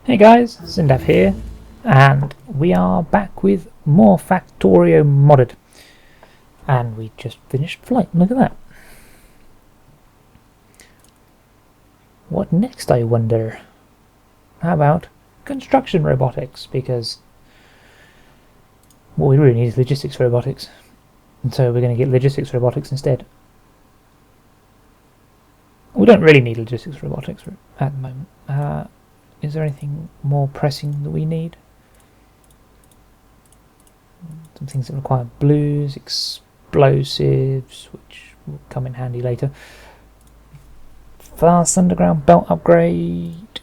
Hey guys, Cyndaf here, and we are back with more Factorio modded. And we just finished flight, look at that. What next, I wonder? How about construction robotics? Because what we really need is logistics robotics. And so we're going to get logistics robotics instead. We don't really need logistics robotics at the moment. Is there anything more pressing that we need? Some things that require blues, explosives, which will come in handy later. Fast underground belt upgrade.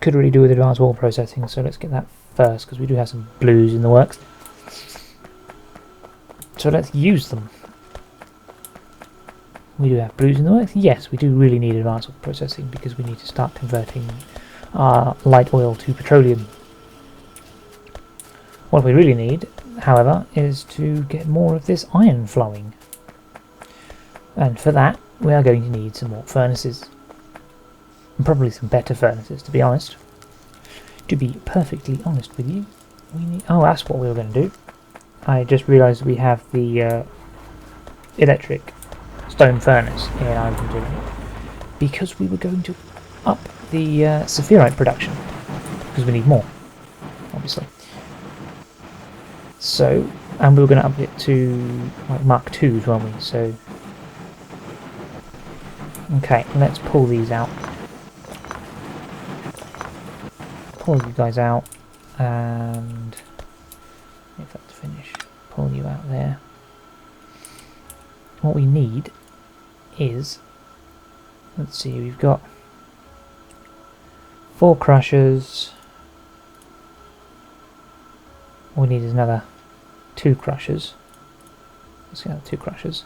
Could really do with advanced wall processing, so let's get that first, because we do have some blues in the works. So let's use them. We do have blues in the works? Yes, we do really need advanced wall processing, because we need to start converting our light oil to petroleum. What we really need, however, is to get more of this iron flowing. And for that, we are going to need some more furnaces. And probably some better furnaces, to be honest. To be perfectly honest with you, we need... Oh, that's what we were going to do. I just realised we have the electric stone furnace in Iron, because we were going to up the sapphirite production, because we need more, obviously. So, and we were going to up it to like Mark 2s, weren't we? So, okay, let's pull these out. Pull you guys out, and if that's finished, pull you out there. What we need is, let's see, we've got 4 crushers. All we need is another 2 crushers. Let's get 2 crushers.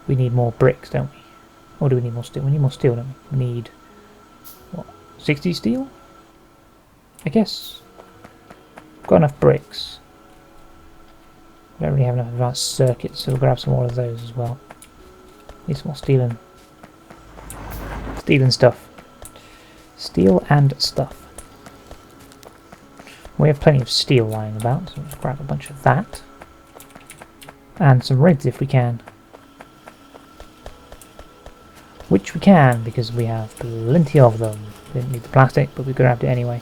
We need more bricks, don't we? Or do we need more steel? We need more steel, don't we? We need, what, 60 steel? I guess. Got enough bricks. We don't really have enough advanced circuits, so we'll grab some more of those as well. Need some more steel and stuff. Steel and stuff. We have plenty of steel lying about, so let's grab a bunch of that. And some rigs if we can. Which we can, because we have plenty of them. We didn't need the plastic, but we grabbed it anyway.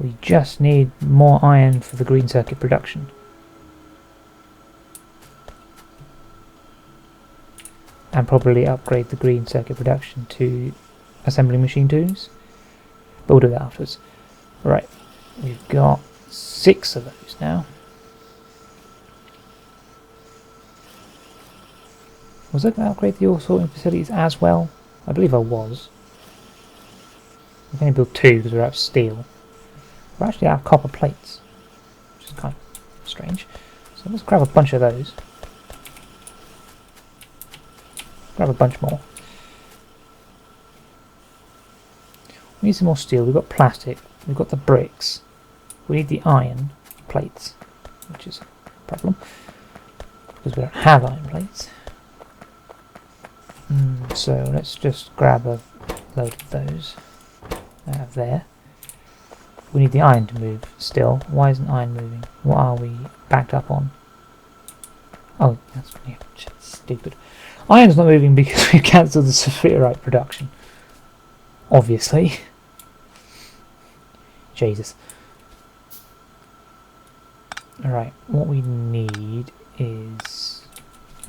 We just need more iron for the green circuit production. And probably upgrade the green circuit production to assembly machine 2s. But we'll do that afterwards. Right, we've got 6 of those now. Was I going to upgrade the ore sorting facilities as well? I believe I was. We can only build 2 because we're out of steel. We're actually out of copper plates, which is kind of strange. So let's grab a bunch of those. Grab a bunch more. We need some more steel. We've got plastic. We've got the bricks. We need the iron plates, which is a problem because we don't have iron plates. So let's just grab a load of those out of there. We need the iron to move still. Why isn't iron moving? What are we backed up on? Oh, that's yeah, stupid. Iron's not moving because we've cancelled the sapphirite production. Obviously. Jesus. Alright, what we need is...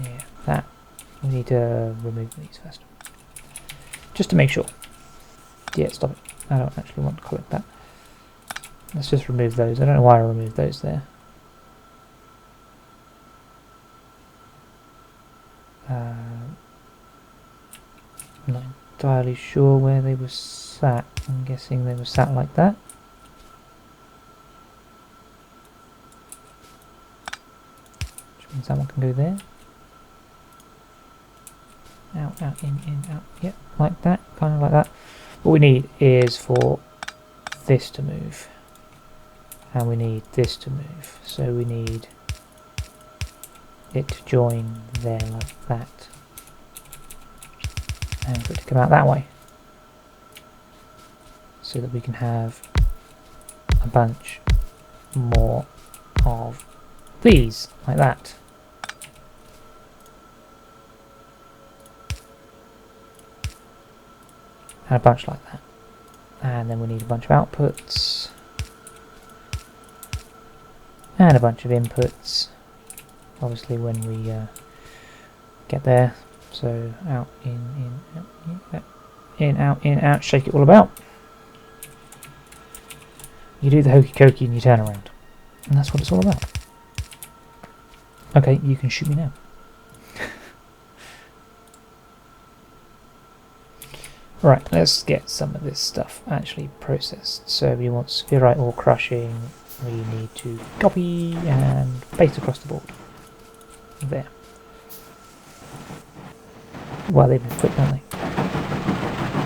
yeah, that. We need to remove these first. Just to make sure. Yeah, stop it. I don't actually want to collect that. Let's just remove those. I don't know why I removed those there. I'm not entirely sure where they were sat. I'm guessing they were sat like that. Which means that one can go there. Out, out, in, out. Yep, like that. Kind of like that. What we need is for this to move. And we need this to move. So we need it to join there like that. And for it to come out that way. So that we can have a bunch more of these, like that. And a bunch like that. And then we need a bunch of outputs. And a bunch of inputs. Obviously when we get there. So out, in, out, in, out, shake it all about. You do the hokey cokey and you turn around. And that's what it's all about. Okay, you can shoot me now. Right, let's get some of this stuff actually processed. So we want spherite ore crushing. We need to copy and paste across the board. There. Well, they've been quick, don't they?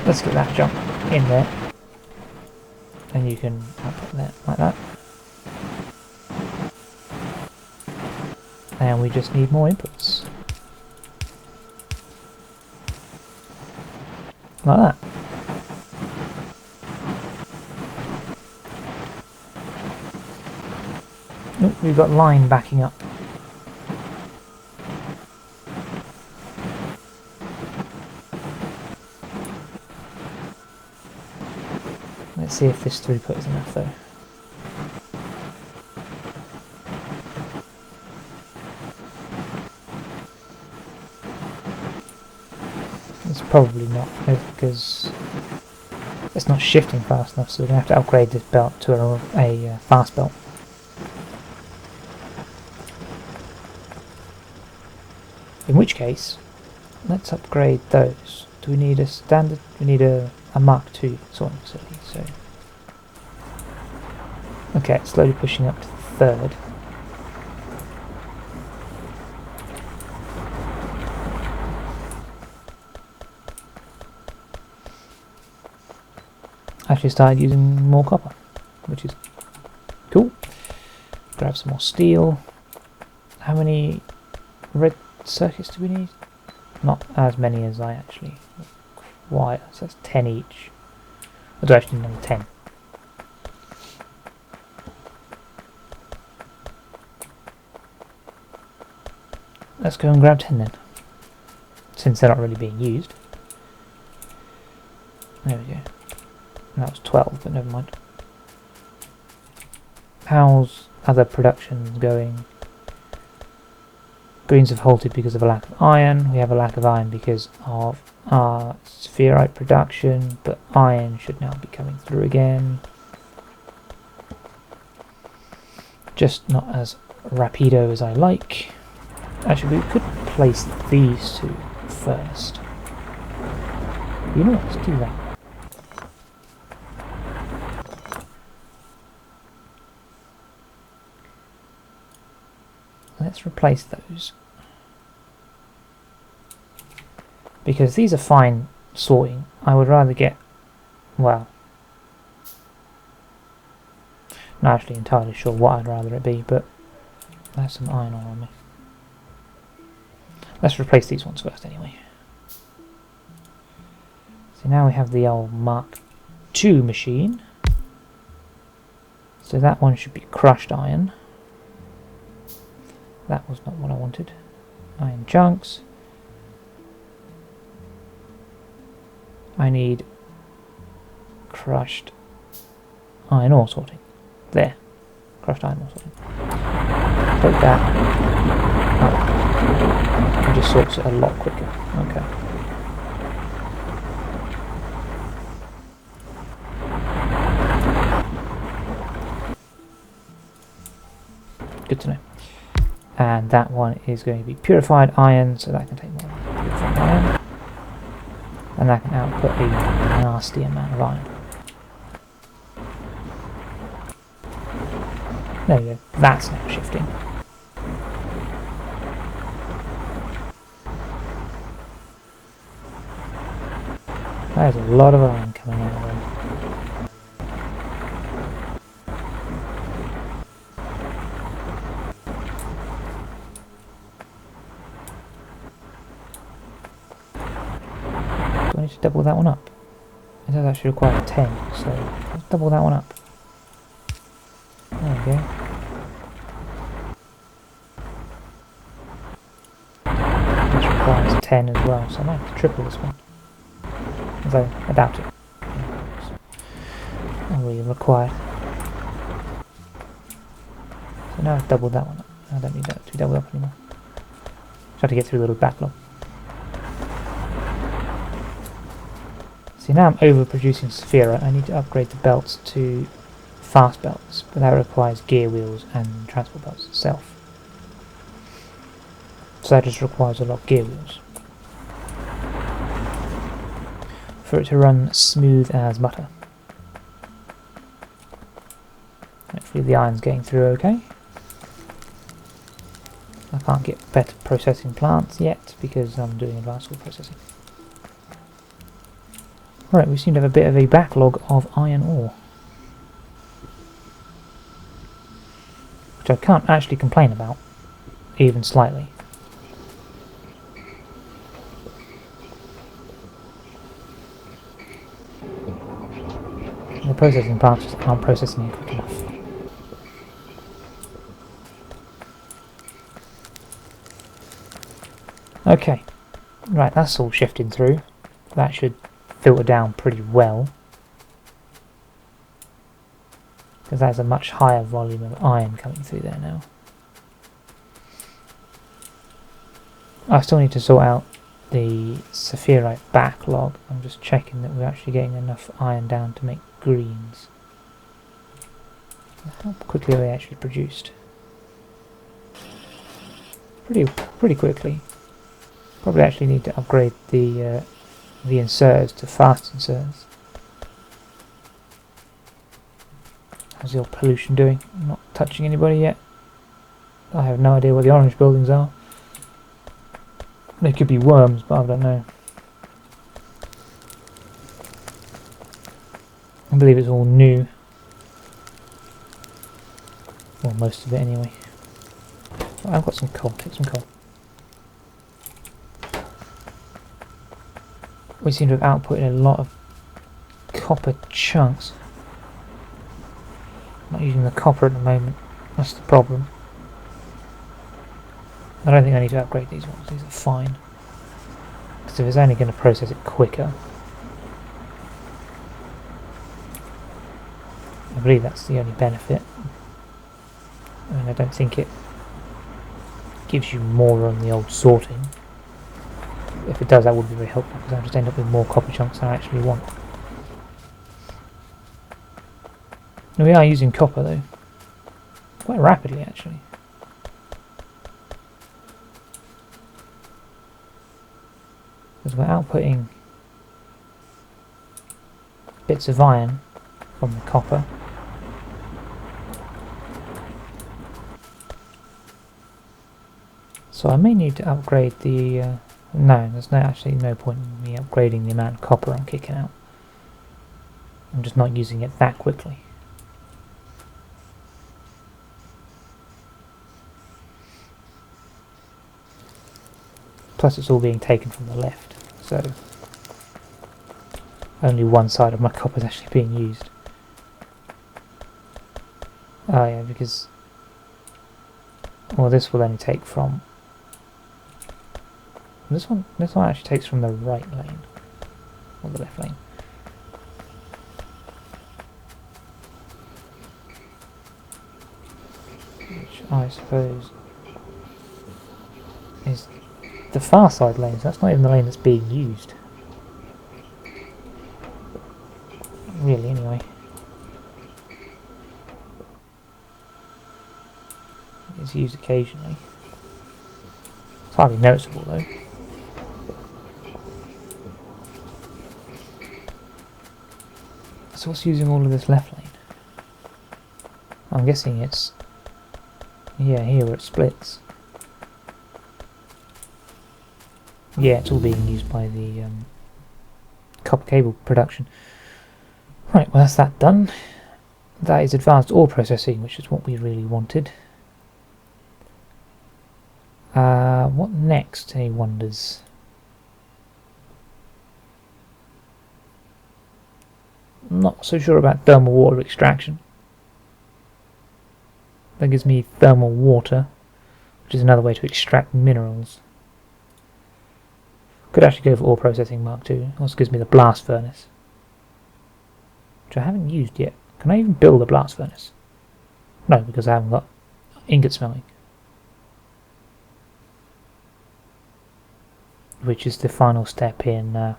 Let's get that jump in there. And you can output that like that. And we just need more inputs. Like that. Nope, we've got line backing up. Let's see if this throughput is enough though. It's probably not, because it's not shifting fast enough, so we're going to have to upgrade this belt to a fast belt. In which case, let's upgrade those. Do we need a standard? We need a Mark II sorting facility. So, okay, it's slowly pushing up to the third. Actually started using more copper, which is cool. Grab some more steel. How many red circuits do we need? Not as many as I actually require, so that's 10 each. I do actually need 10. Let's go and grab 10 then, since they're not really being used. There we go. And that was 12, but never mind. How's other productions going? Greens have halted because of a lack of iron. We have a lack of iron because of our spherite production, but iron should now be coming through again. Just not as rapido as I like. Actually, we could place these two first. You know what, let's do that. Let's replace those. Because these are fine sorting. I would rather get, well, not actually entirely sure what I'd rather it be, but there's some iron ore on me. Let's replace these ones first anyway. So now we have the old Mark II machine. So that one should be crushed iron. That was not what I wanted. Iron chunks. I need crushed iron ore sorting. There. Crushed iron ore sorting. Take that. Oh. It just sorts it a lot quicker. Okay. Good to know. And that one is going to be purified iron, so that can take more purified iron. And that can output a nasty amount of iron. There we go, that's now shifting. There's a lot of iron coming out of there. actually double that one up. It does actually require 10, so let's double that one up. There we go. This requires 10 as well, so I might have to triple this one. Although, I doubt it. Not really required. So now I've doubled that one up. I don't need that to be doubled up anymore. Just have to get through a little backlog. See, now I'm overproducing Saphira. I need to upgrade the belts to fast belts, but that requires gear wheels and transport belts itself. So that just requires a lot of gear wheels for it to run smooth as butter. Hopefully the iron's getting through okay. I can't get better processing plants yet because I'm doing advanced ore processing. Right, we seem to have a bit of a backlog of iron ore, which I can't actually complain about, even slightly. The processing plants just aren't processing it quick enough. Okay, right, that's all shifting through. That should filter down pretty well, because that's a much higher volume of iron coming through there now. I still need to sort out the saphirite backlog. I'm just checking that we're actually getting enough iron down to make greens. How quickly are they actually produced? Pretty quickly. Probably actually need to upgrade the inserters to fast inserters. How's the old pollution doing? I'm not touching anybody yet. I have no idea what the orange buildings are. They could be worms, but I don't know. I believe it's all new. Well, most of it anyway. Oh, I've got some coal. Take some coal. We seem to have outputted a lot of copper chunks. Not using the copper at the moment. That's the problem. I don't think I need to upgrade these ones. These are fine. Because if it's only going to process it quicker, I believe that's the only benefit. I mean, I don't think it gives you more on the old sorting. If it does, that would be very helpful, because I'll just end up with more copper chunks than I actually want. Now, we are using copper though, quite rapidly actually. Because we're outputting bits of iron from the copper. So I may need to upgrade the... no, there's actually no point in me upgrading the amount of copper I'm kicking out. I'm just not using it that quickly. Plus it's all being taken from the left, so only one side of my copper is actually being used. Oh yeah, because... well, this will only take from... This one actually takes from the right lane, or the left lane. Which I suppose is the far side lane, so that's not even the lane that's being used. Really, anyway. It's used occasionally. It's hardly noticeable though. So what's using all of this left lane? I'm guessing it's... yeah, here where it splits. Yeah, it's all being used by the copper cable production. Right, well that's that done. That is advanced ore processing, which is what we really wanted. What next, he wonders? I'm not so sure about thermal water extraction. That gives me thermal water, which is another way to extract minerals. Could actually go for ore processing Mark II. Also gives me the blast furnace, which I haven't used yet. Can I even build a blast furnace? No, because I haven't got ingot smelting, which is the final step in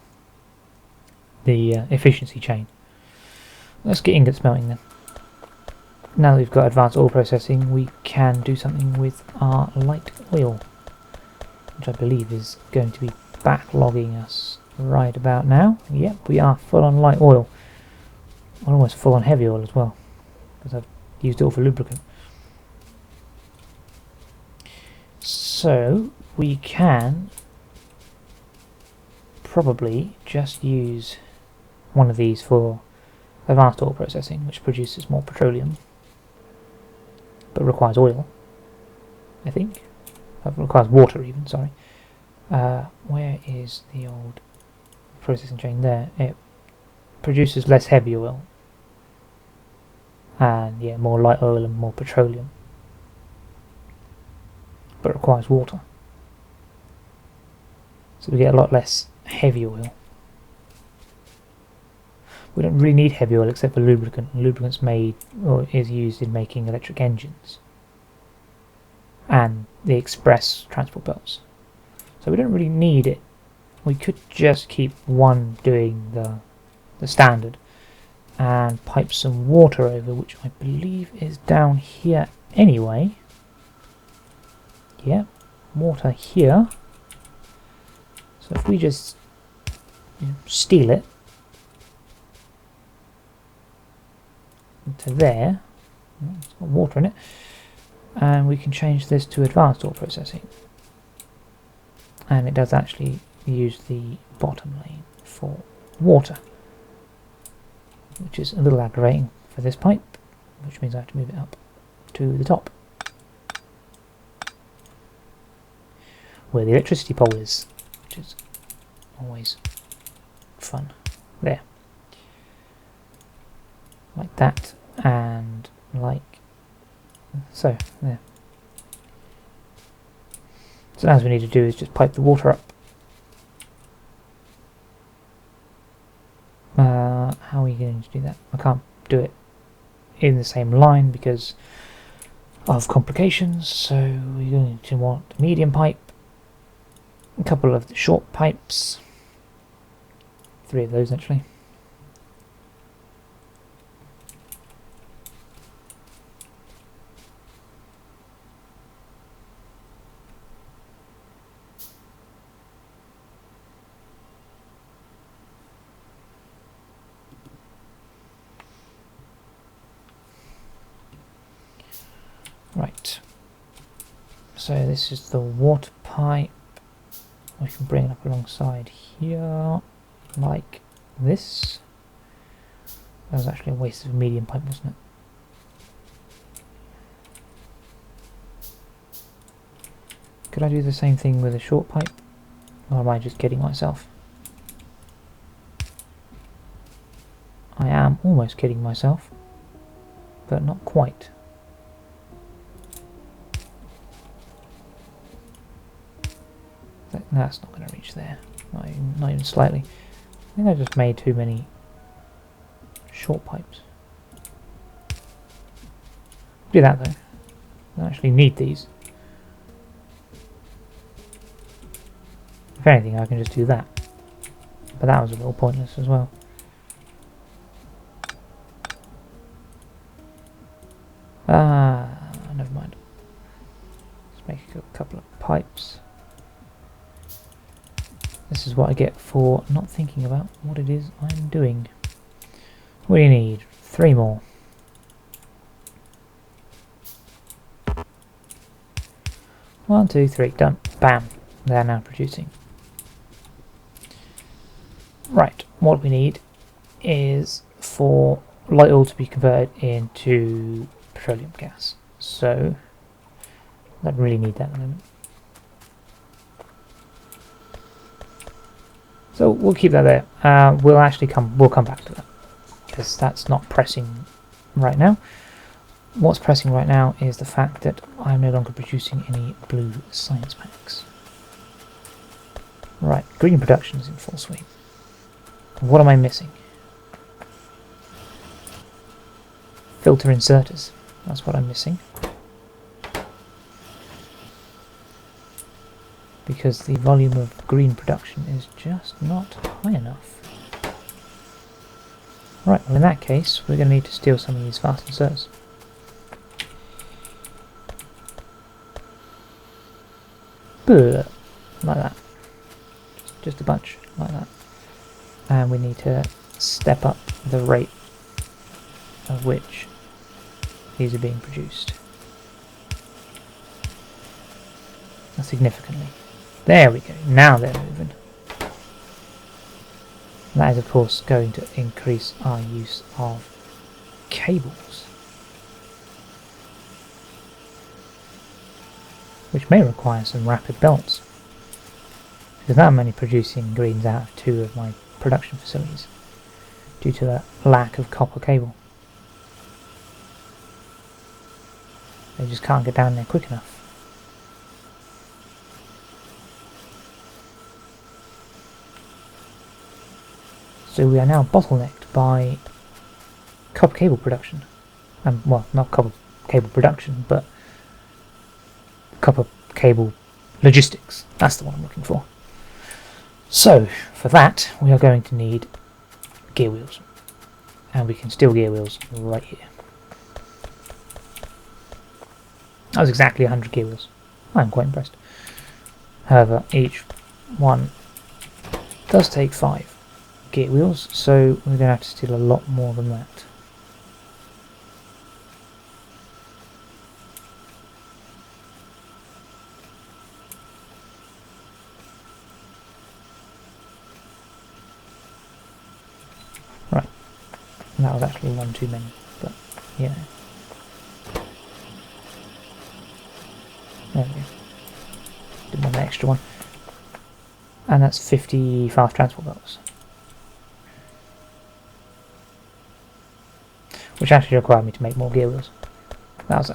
the efficiency chain. Let's get ingot smelting then. Now that we've got advanced oil processing, we can do something with our light oil, which I believe is going to be backlogging us right about now. Yep, we are full on light oil. We're almost full on heavy oil as well, because I've used it all for lubricant. So we can probably just use one of these for advanced oil processing, which produces more petroleum, but requires oil, I think. It requires water even, sorry. Where is the old processing chain? There. It produces less heavy oil, and yeah, more light oil and more petroleum, but requires water. So we get a lot less heavy oil. We don't really need heavy oil except for lubricant. Lubricant's made, or is used in making electric engines and the express transport belts. So we don't really need it. We could just keep one doing the standard and pipe some water over, which I believe is down here anyway. Yeah, water here. So if we just steal it to there, it's got water in it, and we can change this to advanced oil processing, and it does actually use the bottom lane for water, which is a little aggravating for this pipe, which means I have to move it up to the top where the electricity pole is, which is always fun. There, like that, and like so. There. So now what we need to do is just pipe the water up. How are we going to do that? I can't do it in the same line because of complications, so we're going to want a medium pipe, a couple of the short pipes, 3 of those actually. Right, so this is the water pipe. We can bring it up alongside here, like this. That was actually a waste of a medium pipe, wasn't it? Could I do the same thing with a short pipe? Or am I just kidding myself? I am almost kidding myself, but not quite. That's not going to reach there, not even slightly. I think I just made too many short pipes. Do that though. I don't actually need these. If anything, I can just do that. But that was a little pointless as well. Never mind. Let's make a couple of pipes. This is what I get for not thinking about what it is I'm doing. What do you need? 3 more. One, two, three, done. Bam. They're now producing. Right, what we need is for light oil to be converted into petroleum gas. So, I don't really need that at the moment. So we'll keep that there. We'll come back to that. because that's not pressing right now. What's pressing right now is the fact that I'm no longer producing any blue science packs. Right, green production is in full swing. What am I missing? Filter inserters. That's what I'm missing. Because the volume of green production is just not high enough. Right, well in that case, we're going to need to steal some of these fast inserters. Like that. Just a bunch, like that. And we need to step up the rate of which these are being produced. Significantly. There we go, now they're moving. That is of course going to increase our use of cables, which may require some rapid belts, because now I'm only producing greens out of 2 of my production facilities due to the lack of copper cable. They just can't get down there quick enough. So we are now bottlenecked by copper cable production. Well, not copper cable production, but copper cable logistics. That's the one I'm looking for. So, for that, we are going to need gear wheels. And we can steal gear wheels right here. That was exactly 100 gear wheels. I'm quite impressed. However, each one does take 5 gear wheels, so we're going to have to steal a lot more than that. Right, that was actually one too many, but you know. There we go. Didn't want an extra one. And that's 50 fast transport belts. Which actually required me to make more gear wheels. That was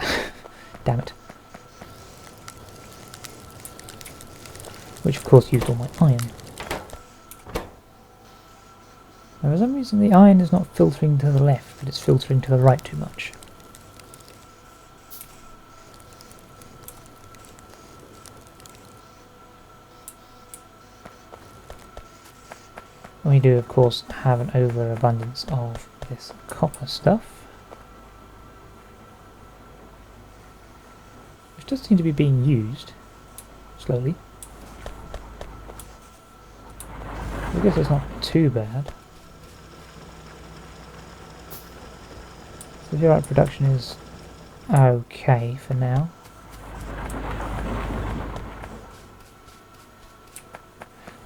damn it. Which of course used all my iron. Now, for some reason the iron is not filtering to the left, but it's filtering to the right too much. We do of course have an overabundance of this copper stuff, which does seem to be being used slowly. I guess it's not too bad. So the production is okay for now.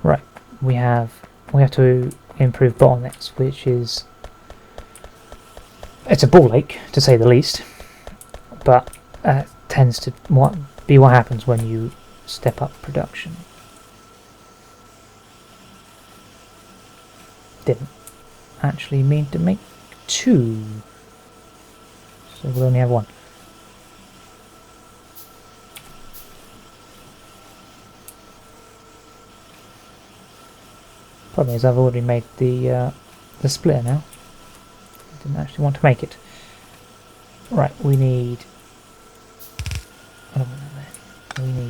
Right, we have to improve bottlenecks, which is, it's a ball ache to say the least, but tends to be what happens when you step up production. Didn't actually mean to make 2, so we'll only have 1. Problem is I've already made the splitter now. I didn't actually want to make it. Right, we need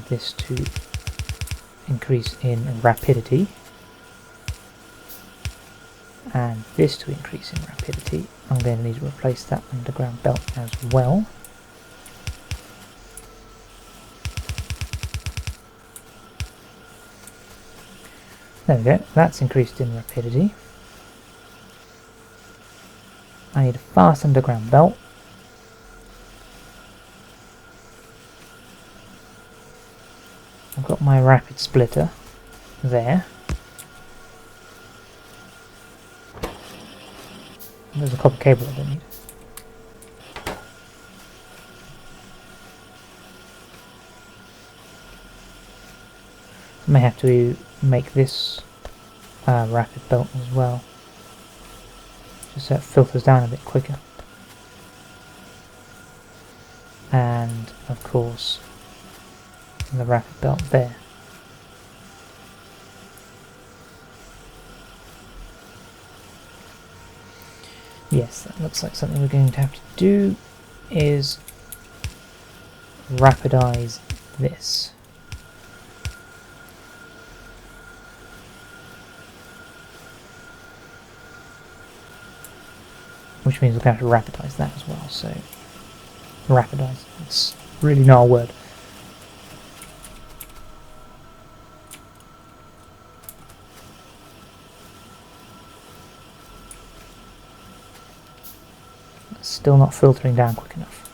this to increase in rapidity, and this to increase in rapidity. I'm going to need to replace that underground belt as well. There we go, that's increased in rapidity. I need a fast underground belt. I've got my rapid splitter there. There's a copper cable I don't need. I may have to make this rapid belt as well. just so it filters down a bit quicker. And of course the rapid belt there. Yes, that looks like something we're going to have to do is rapidize this. Which means we're going to have to rapidize that as well, so rapidize, it's really not a word. It's still not filtering down quick enough.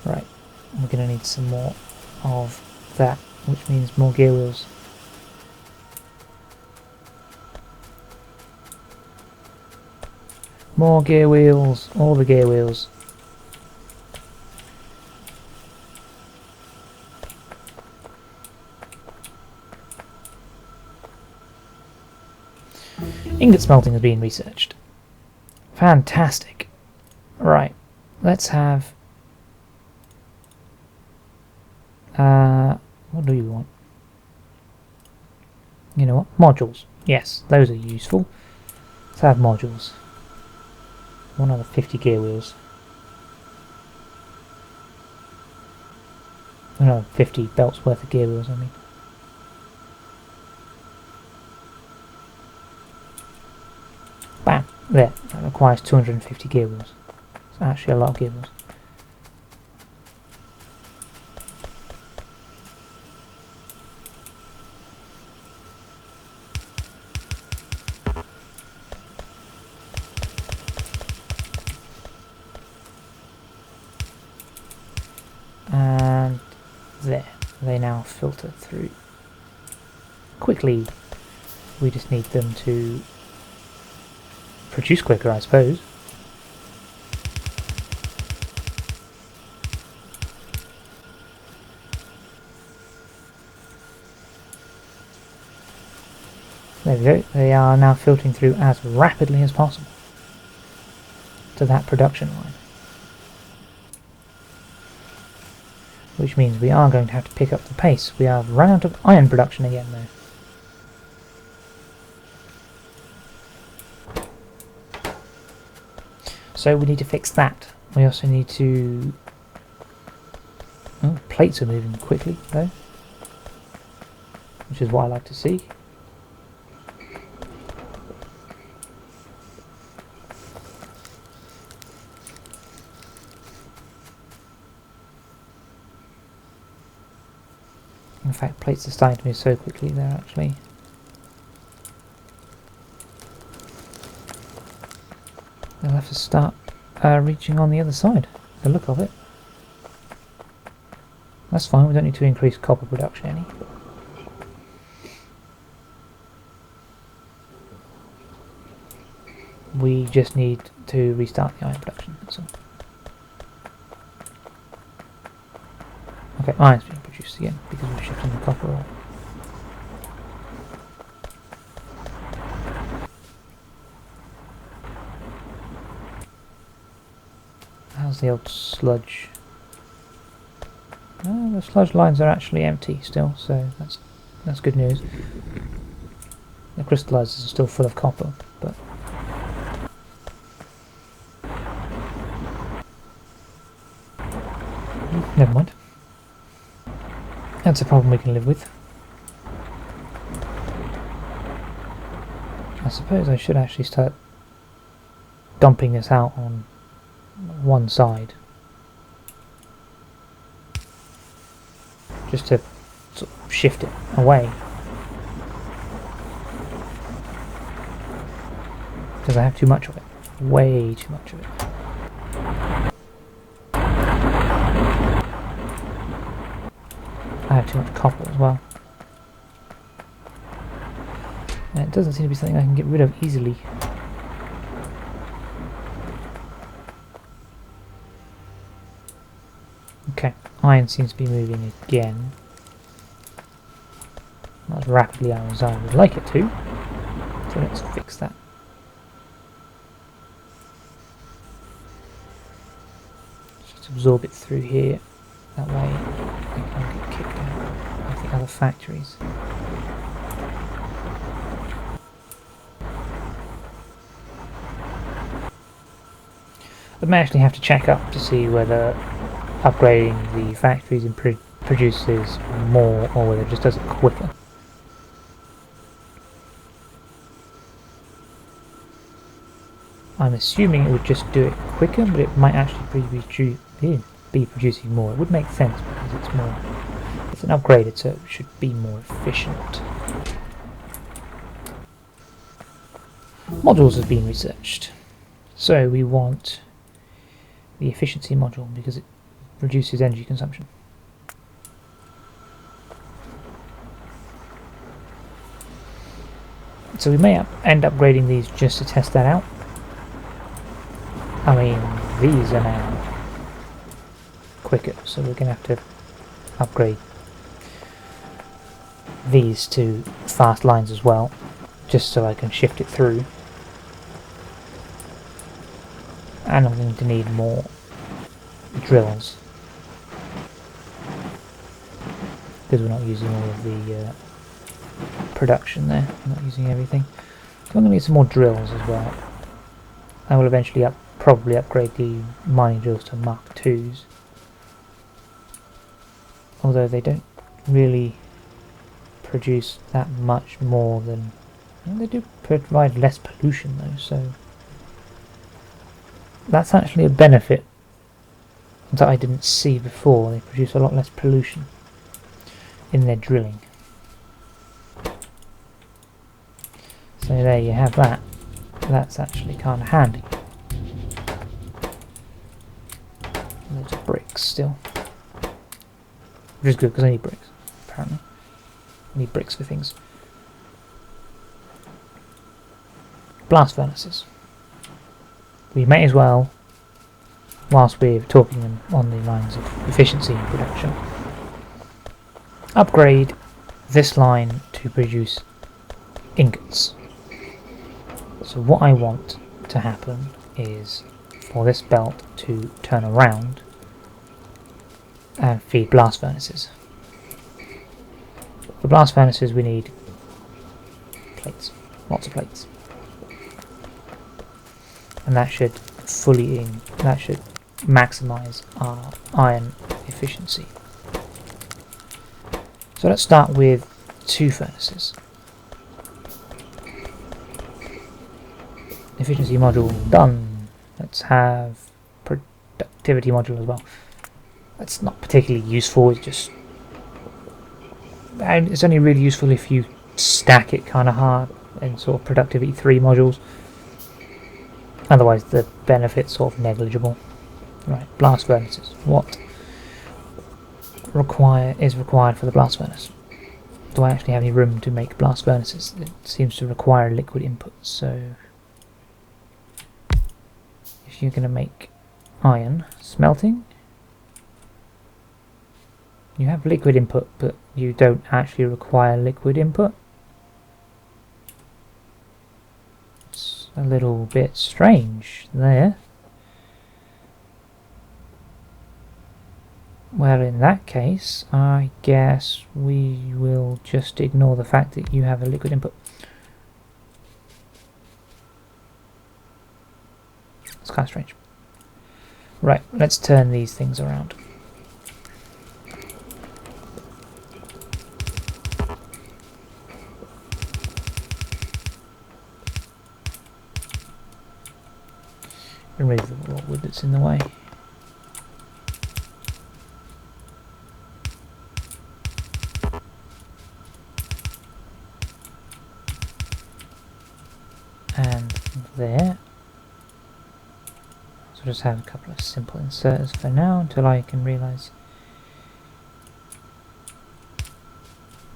Right, we're going to need some more of that, which means more gear wheels. More gear wheels, all the gear wheels. Ingot smelting has been researched. Fantastic. Right, let's have... what do you want? You know what? Modules. Yes, those are useful. Let's have modules. Another 50 gear wheels. Another 50 belts worth of gear wheels, I mean. Bam! There. That requires 250 gear wheels. It's actually a lot of gear wheels. And there, they now filter through quickly. We just need them to produce quicker, I suppose. There we go, they are now filtering through as rapidly as possible to that production line. Which means we are going to have to pick up the pace. We have run out of iron production again though. So we need to fix that. We also need to... oh, plates are moving quickly though, which is what I like to see. In fact, plates are starting to move so quickly there actually. They'll have to start reaching on the other side, the look of it. That's fine, we don't need to increase copper production any. We just need to restart the iron production, that's all. Okay, iron's being produced again because we're shifting the copper ore. How's the old sludge? Oh, the sludge lines are actually empty still, so that's good news. The crystallizers are still full of copper, but never mind. That's a problem we can live with. I suppose I should actually start dumping this out on one side. Just to sort of shift it away. Because I have too much of it. Way too much of it. I have too much copper as well. And it doesn't seem to be something I can get rid of easily. Okay, iron seems to be moving again. as rapidly as I would like it to. So let's fix that. Just absorb it through here. That way it can get kicked out of the other factories. I may actually have to check up to see whether upgrading the factories produces more or whether it just does it quicker. I'm assuming it would just do it quicker, but it might actually be producing more. It would make sense because it's an upgraded, so it should be more efficient. Modules have been researched. So we want the efficiency module because it reduces energy consumption. So we may end up upgrading these just to test that out. I mean, these are now quicker, so we're going to have to upgrade these to fast lines as well, just so I can shift it through. And I'm going to need more drills because we're not using all of the production there. We're not using everything. So I'm going to need some more drills as well. I will eventually probably upgrade the mining drills to Mark IIs, although they don't really produce that much more than... They do provide less pollution though, so that's actually a benefit that I didn't see before. They produce a lot less pollution in their drilling. So there you have that. That's actually kind of handy. Loads of bricks still. Which is good because I need bricks, apparently. I need bricks for things. Blast furnaces. We may as well, whilst we're talking on the lines of efficiency in production, upgrade this line to produce ingots. So what I want to happen is for this belt to turn around and feed blast furnaces. For blast furnaces we need plates, lots of plates. And that should maximize our iron efficiency. So let's start with 2 furnaces. Efficiency module done. Let's have productivity module as well. That's not particularly useful, it's only really useful if you stack it kind of hard in sort of productivity 3 modules. Otherwise the benefit's sort of negligible. Right, blast furnaces. What is required for the blast furnace? Do I actually have any room to make blast furnaces? It seems to require liquid input, so if you're going to make iron smelting, you have liquid input, but you don't actually require liquid input. It's a little bit strange there. Well, in that case, I guess we will just ignore the fact that you have a liquid input. It's kind of strange. Right, let's turn these things around. Remove the raw wood that's in the way. And there. So just have a couple of simple inserters for now until I can realise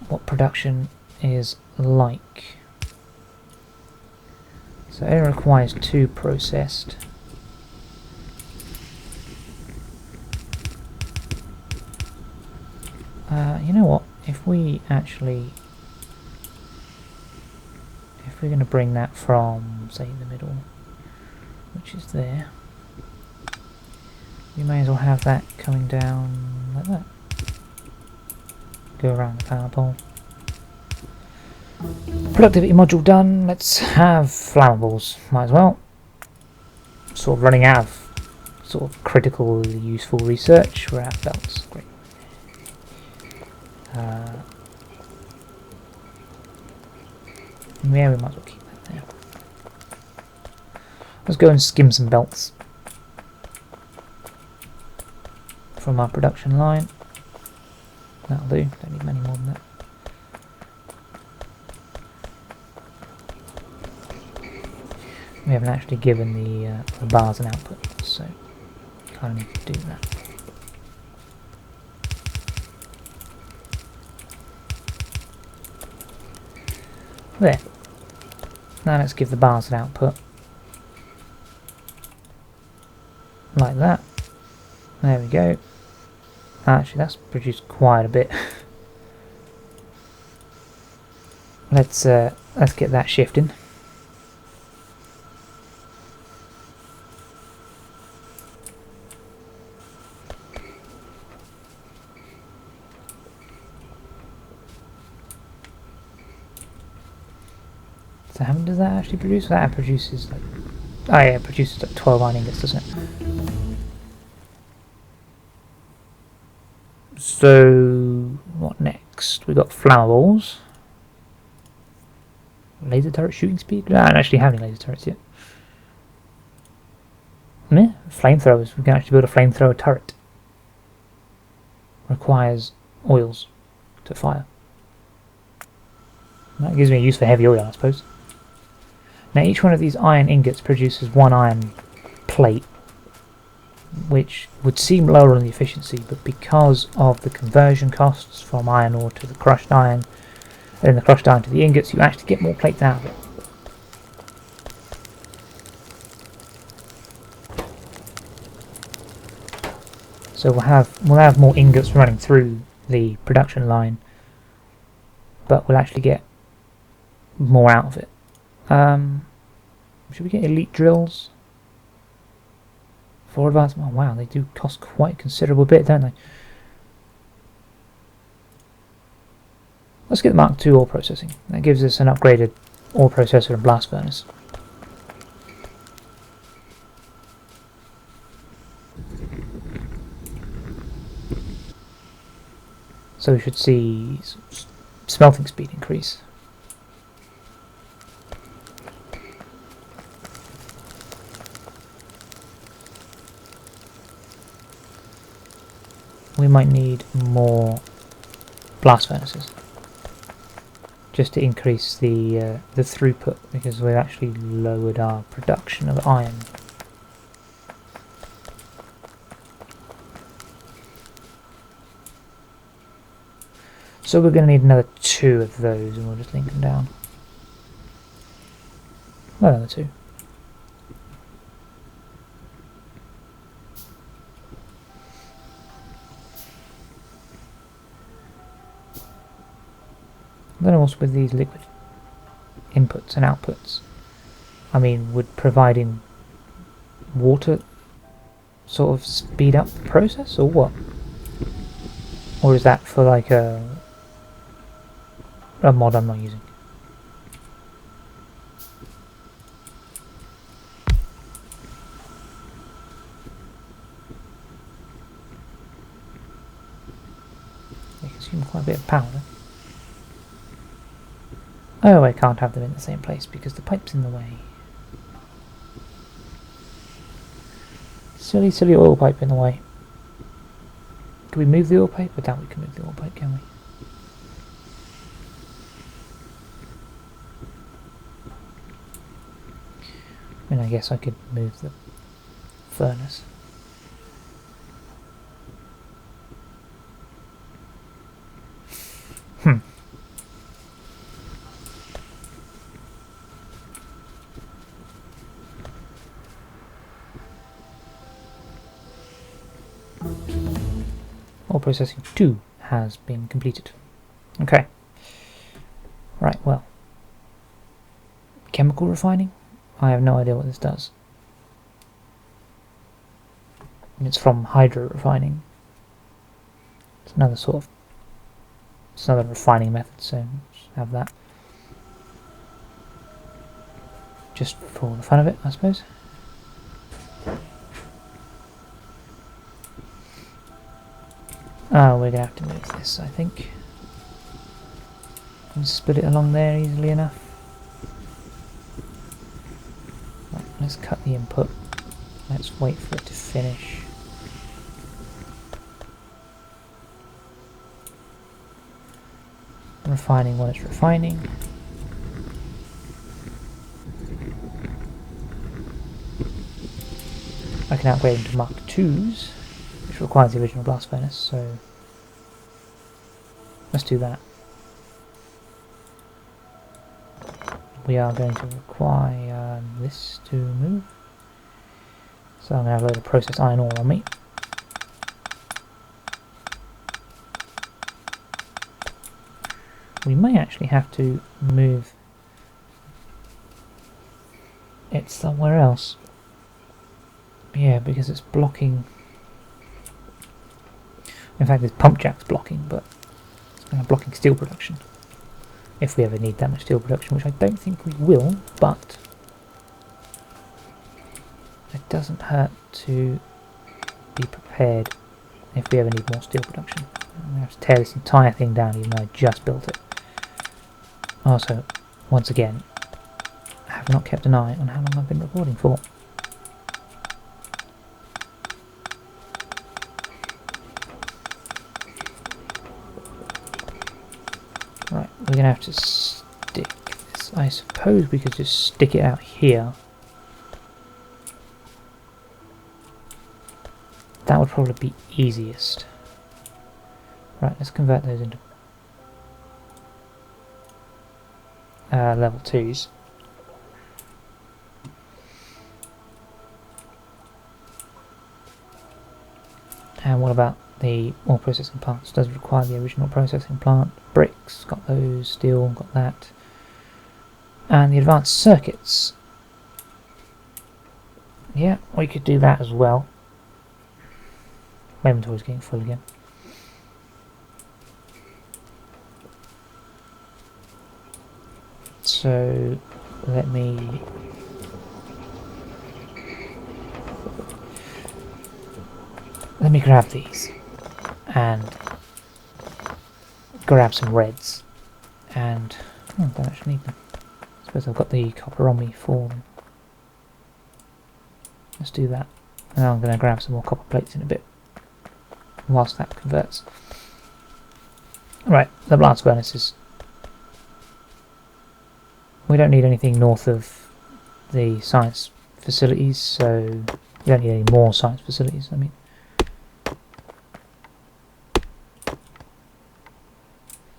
what production is like. So it requires 2 processed. You know what? If we actually if we're going to bring that from, say, the middle, which is there, we may as well have that coming down like that. Go around the power pole. Productivity module done. Let's have flammables. Might as well. Sort of running out of sort of critical, useful research. We're out of belts. Great. Yeah, we might as well keep that there. Let's go and skim some belts from our production line. That'll do. Don't need many more than that. We haven't actually given the bars an output, so kind of need to do that. There. Now let's give the bars an output. Like that. There we go. Actually, that's produced quite a bit. Let's get that shifting. So how many does that actually produce? That produces like, oh yeah, it produces like 12 iron ingots, doesn't it? So what next? We got flammables, laser turret shooting speed. I don't actually have any laser turrets yet. Yeah, flamethrowers. We can actually build a flamethrower turret. Requires oils to fire. That gives me a use for heavy oil, I suppose. Now each one of these iron ingots produces one iron plate, which would seem lower on the efficiency, but because of the conversion costs from iron ore to the crushed iron, and the crushed iron to the ingots, you actually get more plates out of it. So we'll have more ingots running through the production line, but we'll actually get more out of it. Should we get elite drills for advanced? Oh wow, they do cost quite a considerable bit, don't they? Let's get the Mark II ore processing. That gives us an upgraded ore processor and blast furnace. So we should see smelting speed increase. We might need more blast furnaces just to increase the throughput, because we've actually lowered our production of iron. So we're going to need another 2 of those, and we'll just link them down. Another 2. Then also with these liquid inputs and outputs, I mean, would providing water sort of speed up the process, or what? Or is that for like a mod I'm not using? They consume quite a bit of power. Oh, I can't have them in the same place because the pipe's in the way. Silly, silly oil pipe in the way. Can we move the oil pipe? I doubt we can move the oil pipe, can we? I mean, I guess I could move the furnace. Ore processing 2 has been completed. Okay. Right, well. chemical refining. I have no idea what this does. And it's from hydro refining. It's another sort of, it's another refining method, so let's have that. Just for the fun of it, I suppose. Oh, we're going to have to move this, I think. And split it along there easily enough. Right, let's cut the input. Let's wait for it to finish. Refining what it's refining. I can upgrade them to Mark IIs, which requires the original blast furnace, so let's do that. We are going to require this to move, so I'm going to have a load of processed iron ore on me. We may actually have to move it somewhere else. Yeah, because it's blocking. In fact, this pump jack's blocking, but it's blocking steel production. If we ever need that much steel production, which I don't think we will, but it doesn't hurt to be prepared if we ever need more steel production. I'm going to have to tear this entire thing down even though I just built it. Also, once again, I have not kept an eye on how long I've been recording for. Right, we're going to have to stick this. I suppose we could just stick it out here. That would probably be easiest. Right, let's convert those into level 2s. And what about the ore processing plants? Does it require the original processing plant? Bricks, got those. Steel, got that. And the advanced circuits. Yeah, we could do that as well. My inventory's getting full again. So let me grab these and grab some reds, and I don't actually need them. I suppose I've got the copper on me for them. Let's do that. And I'm going to grab some more copper plates in a bit whilst that converts. Right, the blast furnaces. We don't need anything north of the science facilities, so we don't need any more science facilities, I mean.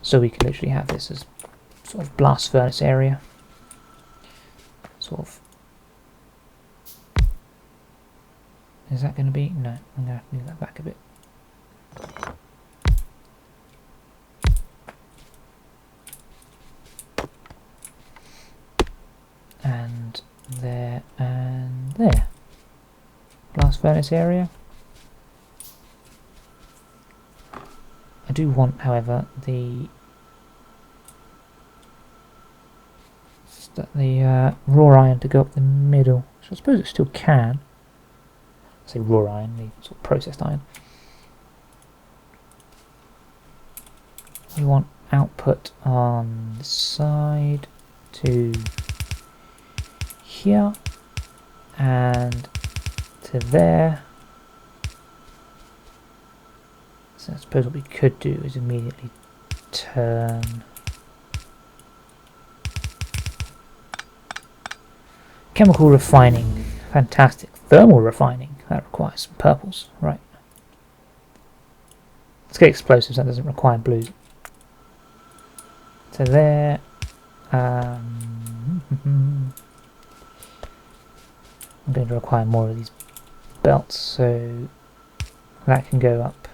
So we can literally have this as sort of blast furnace area. Sort of. Is that going to be? No, I'm going to have to move that back a bit. And there and there. Blast furnace area. I do want, however, the raw iron to go up the middle. So I suppose it still can. I say raw iron, the sort of processed iron. We want output on this side to here and to there. So I suppose what we could do is immediately turn chemical refining. Fantastic. Thermal refining. That requires some purples. Right. Let's get explosives. That doesn't require blues. So there. I'm going to require more of these belts, so that can go up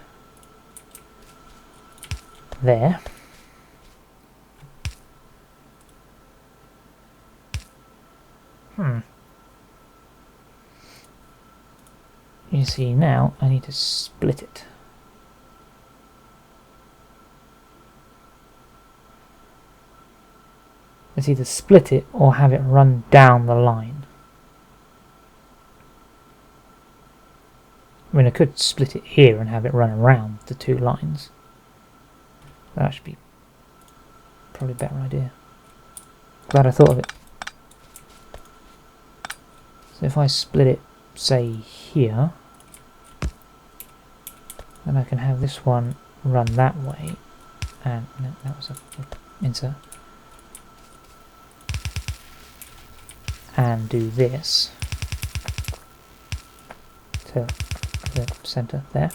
there. You see, now I need to split it. Let's either split it or have it run down the line. I mean, I could split it here and have it run around the two lines. That should be probably a better idea. Glad I thought of it. So if I split it, say, here, then I can have this one run that way, and no, that was a insert, and do this to the center there.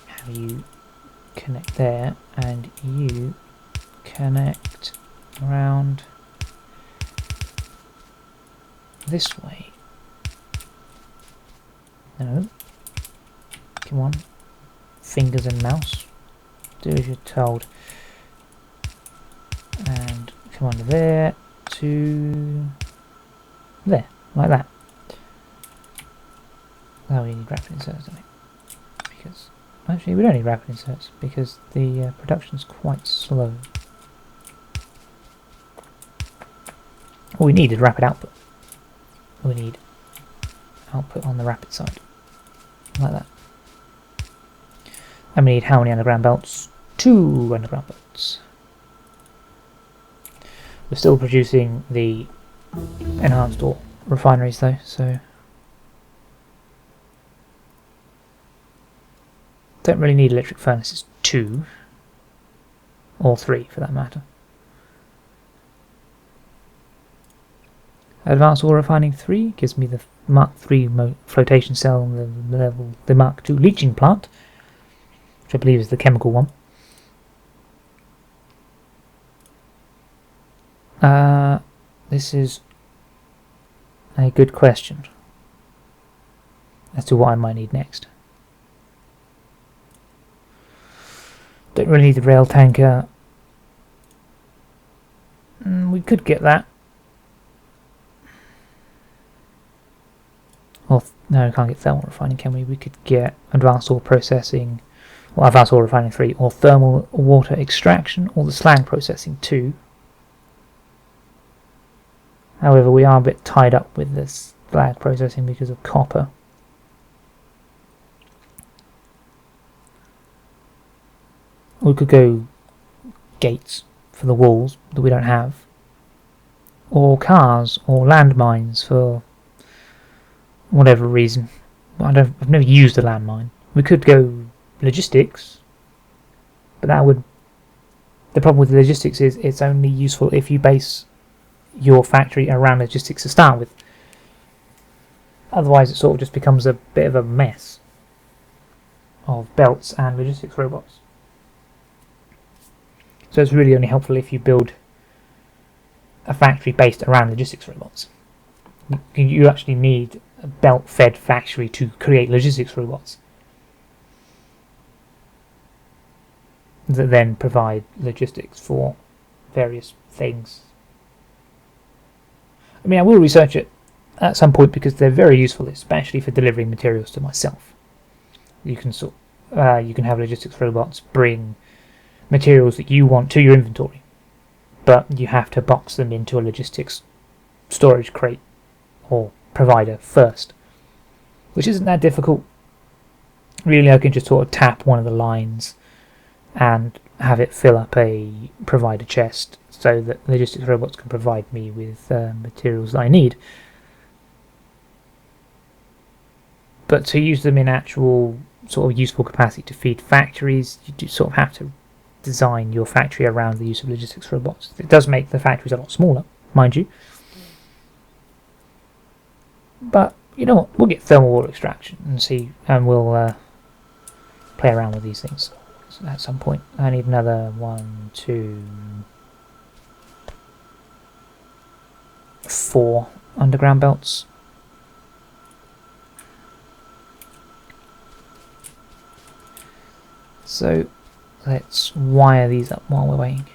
Have you connect there, and you connect around this way. No. Come on. Fingers and mouse. Do as you're told. And come on there to there, like that. Now we need rapid inserts, don't we? Because actually we don't need rapid inserts because the production's quite slow. All we need is rapid output. We need output on the rapid side, like that. And we need how many underground belts? 2 underground belts. We're still producing the enhanced ore refineries though, so don't really need electric furnaces 2 or 3 for that matter. Advanced ore refining 3 gives me the Mark 3 flotation cell and the Mark 2 leaching plant, which I believe is the chemical one. This is a good question as to what I might need next. Don't really need the rail tanker. We could get that. Well, no, we can't get thermal refining, can we? We could get advanced ore processing, or advanced ore refining 3, or thermal water extraction, or the slag processing 2. However, we are a bit tied up with this slag processing because of copper. We could go gates for the walls that we don't have, or cars, or landmines for whatever reason. I've never used a landmine. We could go logistics, but that would. The problem with logistics is it's only useful if you base your factory around logistics to start with. Otherwise, it sort of just becomes a bit of a mess of belts and logistics robots. So it's really only helpful if you build a factory based around logistics robots. You actually need a belt-fed factory to create logistics robots that then provide logistics for various things. I mean, I will research it at some point because they're very useful, especially for delivering materials to myself. You can you can have logistics robots bring materials that you want to your inventory, but you have to box them into a logistics storage crate or provider first, which isn't that difficult. Really, I can just sort of tap one of the lines and have it fill up a provider chest so that logistics robots can provide me with materials that I need. But to use them in actual sort of useful capacity to feed factories, you do sort of have to design your factory around the use of logistics robots. It does make the factories a lot smaller, mind you. But you know what? We'll get thermal water extraction and see, and we'll play around with these things at some point. I need another 1, 2, 4 underground belts. So let's wire these up while we're waiting.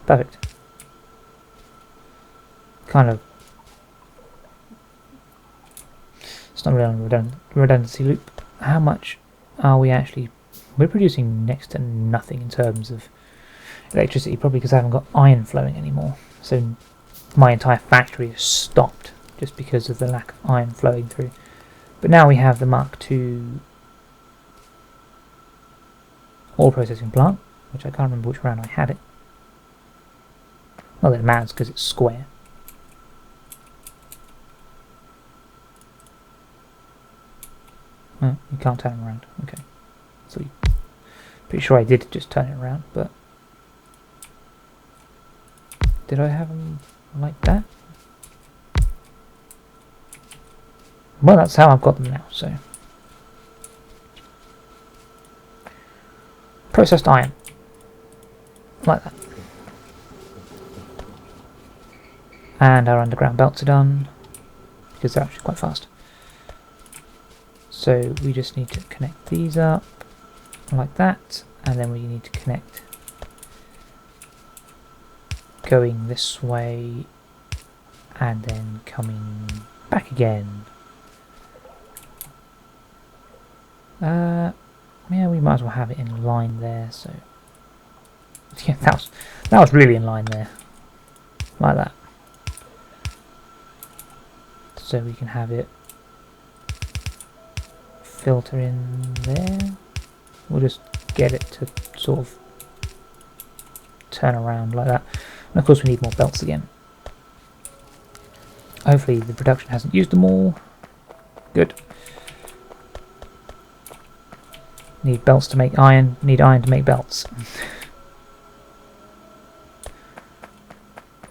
Perfect. Kind of. It's not really a redundancy loop. How much are we actually... We're producing next to nothing in terms of electricity, probably because I haven't got iron flowing anymore. So my entire factory is stopped just because of the lack of iron flowing through. But now we have the Mark II ore processing plant, which I can't remember which round I had it. Not that it matters because it's square. Oh, you can't turn it around. Okay. So pretty sure I did just turn it around, but did I have them like that? Well, that's how I've got them now, so. Processed iron. Like that. And our underground belts are done, because they're actually quite fast. So we just need to connect these up, like that, and then we need to connect going this way, and then coming back again. Yeah, we might as well have it in line there, so yeah, that was really in line there. Like that. So we can have it filter in there. We'll just get it to sort of turn around like that. And of course we need more belts again. Hopefully the production hasn't used them all. Good. Need belts to make iron, need iron to make belts.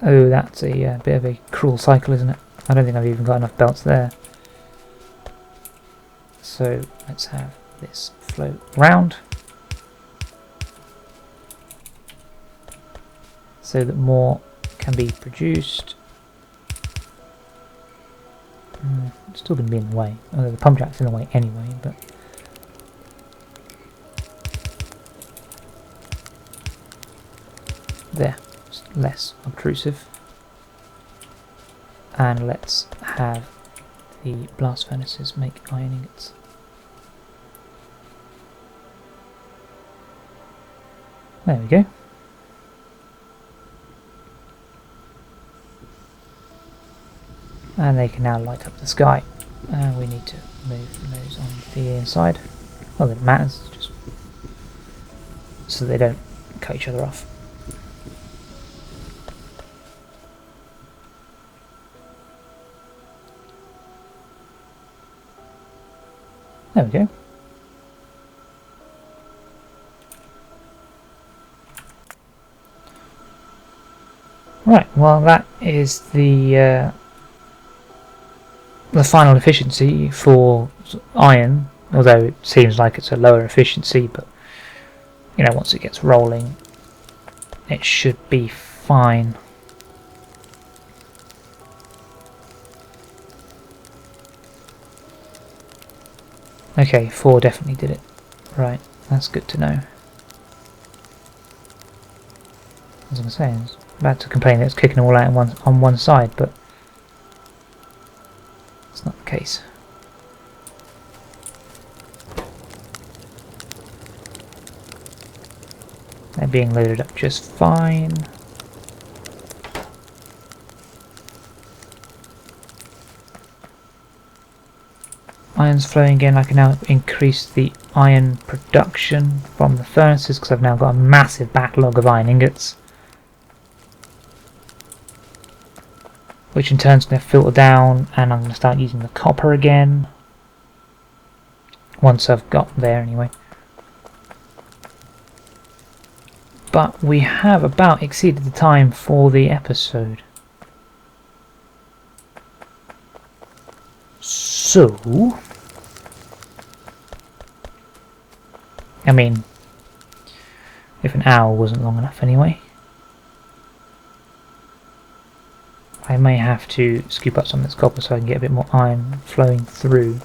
Oh, that's a bit of a cruel cycle, isn't it? I don't think I've even got enough belts there. So let's have this flow round so that more can be produced. It's still going to be in the way, although the pump jack's in the way anyway, but there, just less obtrusive. And let's have the blast furnaces make iron ingots. There we go. And they can now light up the sky. And we need to move those on the inside. Not that it matters, just so they don't cut each other off. There we go. Right, well that is the final efficiency for iron, although it seems like it's a lower efficiency, but you know, once it gets rolling it should be fine. Okay, 4 definitely did it. Right, that's good to know. As I was saying, I was about to complain that it's kicking all out on one side, but it's not the case. They're being loaded up just fine. Iron's flowing again. I can now increase the iron production from the furnaces because I've now got a massive backlog of iron ingots, which in turn is going to filter down, and I'm going to start using the copper again once I've got there anyway. But we have about exceeded the time for the episode. So, I mean, if an hour wasn't long enough anyway, I may have to scoop up some of this copper so I can get a bit more iron flowing through.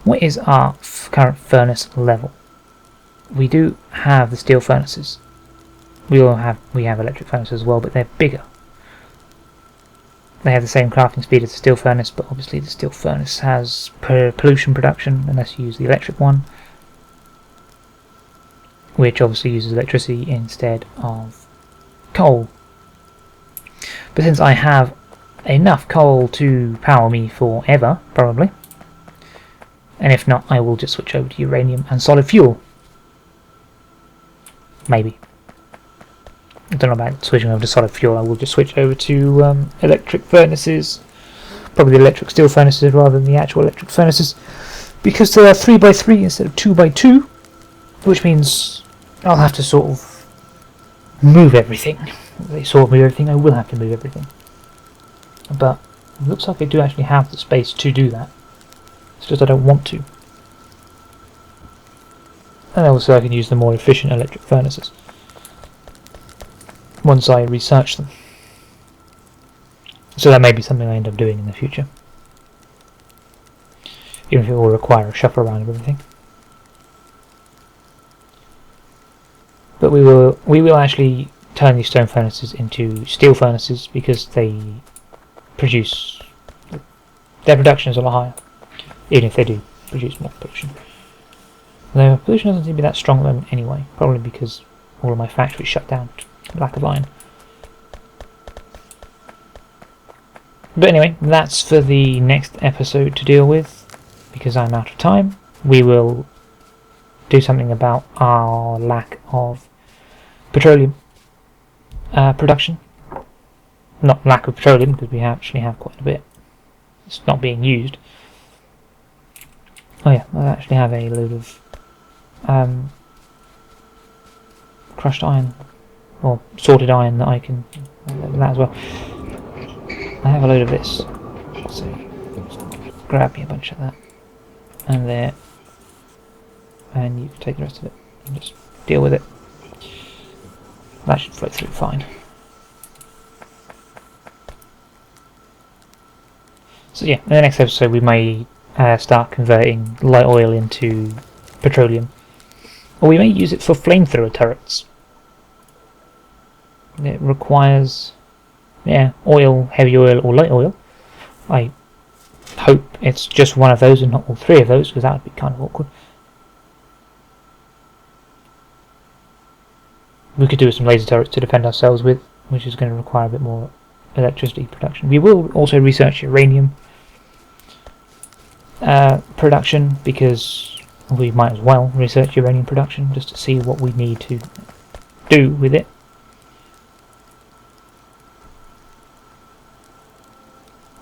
What is our current furnace level? We do have the steel furnaces, We have electric furnaces as well, but they're bigger. They have the same crafting speed as the steel furnace, but obviously the steel furnace has pollution production unless you use the electric one, which obviously uses electricity instead of coal. But since I have enough coal to power me forever, probably, and if not, I will just switch over to uranium and solid fuel. Maybe. I don't know about switching over to solid fuel. I will just switch over to electric furnaces, probably the electric steel furnaces rather than the actual electric furnaces, because they are 3x3 instead of 2x2, which means I'll have to sort of move everything. If they sort of move everything, I will have to move everything. But it looks like I do actually have the space to do that. It's just I don't want to. And also I can use the more efficient electric furnaces once I research them. So that may be something I end up doing in the future, even if it will require a shuffle around of everything. But we will actually turn these stone furnaces into steel furnaces because they produce, their production is a lot higher, even if they do produce more pollution. Though pollution doesn't seem to be that strong at the moment anyway, probably because all of my factories shut down to lack of iron. But anyway, that's for the next episode to deal with, because I'm out of time. We will do something about our lack of petroleum production. Not lack of petroleum, because we actually have quite a bit. It's not being used. Oh yeah, I actually have a load of crushed iron, or sorted iron that I can that as well. I have a load of this, so grab me a bunch of that, and there, and you can take the rest of it and just deal with it. That should flow through fine. So yeah, in the next episode we may start converting light oil into petroleum, or we may use it for flamethrower turrets. It requires, oil, heavy oil or light oil. I hope it's just one of those and not all three of those, because that would be kind of awkward. We could do some laser turrets to defend ourselves with, which is going to require a bit more electricity production. We will also research uranium production, because we might as well research uranium production just to see what we need to do with it.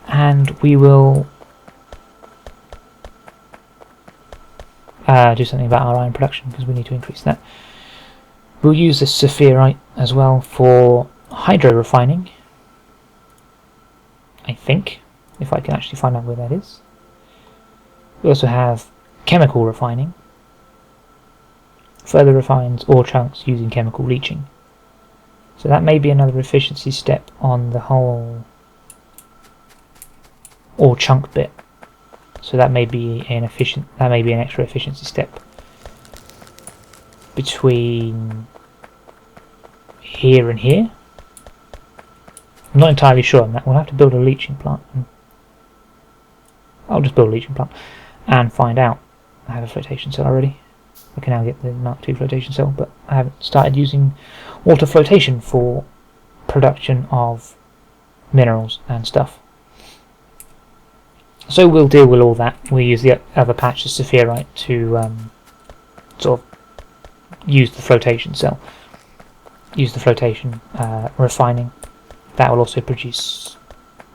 And we will do something about our iron production, because we need to increase that. We'll use this saphirite as well for hydro refining, I think, if I can actually find out where that is. We also have chemical refining. Further refines ore chunks using chemical leaching. So that may be another efficiency step on the whole ore chunk bit. So that may be an extra efficiency step between here and here. I'm not entirely sure on that. We'll have to build a leaching plant. I'll just build a leaching plant and find out. I have a flotation cell already. I can now get the Mark II flotation cell, but I haven't started using water flotation for production of minerals and stuff. So we'll deal with all that. We'll use the other patch of saphirite to sort of use the flotation cell. Use the flotation refining. That will also produce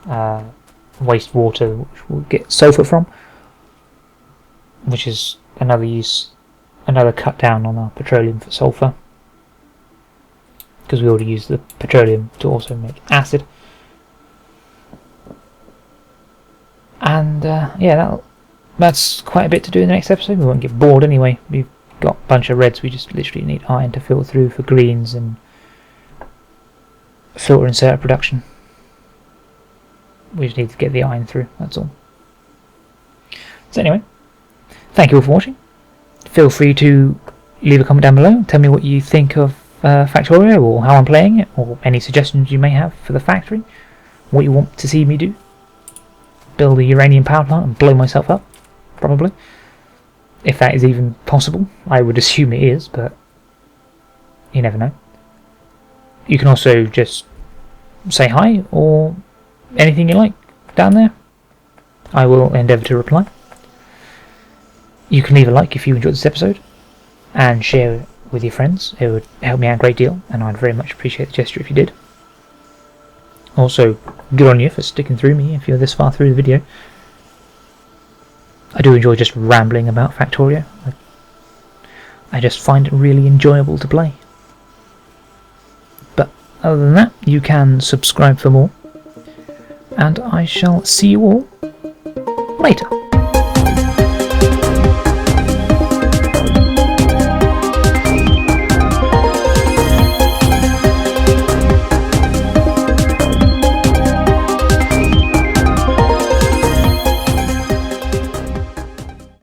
wastewater, which we'll get sulfur from, which is another cut down on our petroleum for sulfur, because we already use the petroleum to also make acid. And that's quite a bit to do in the next episode. We won't get bored anyway. We've got a bunch of reds. We just literally need iron to filter through for greens and filter insert production. We just need to get the iron through, that's all. So anyway, thank you all for watching. Feel free to leave a comment down below. Tell me what you think of Factorio, or how I'm playing it, or any suggestions you may have for the factory, what you want to see me do. Build a uranium power plant and blow myself up, probably. If that is even possible. I would assume it is, but you never know. You can also just say hi, or anything you like down there. I will endeavour to reply. You can leave a like if you enjoyed this episode, and share it with your friends. It would help me out a great deal, and I'd very much appreciate the gesture if you did. Also, good on you for sticking through me if you're this far through the video. I do enjoy just rambling about Factorio. I just find it really enjoyable to play. But other than that, you can subscribe for more, and I shall see you all later.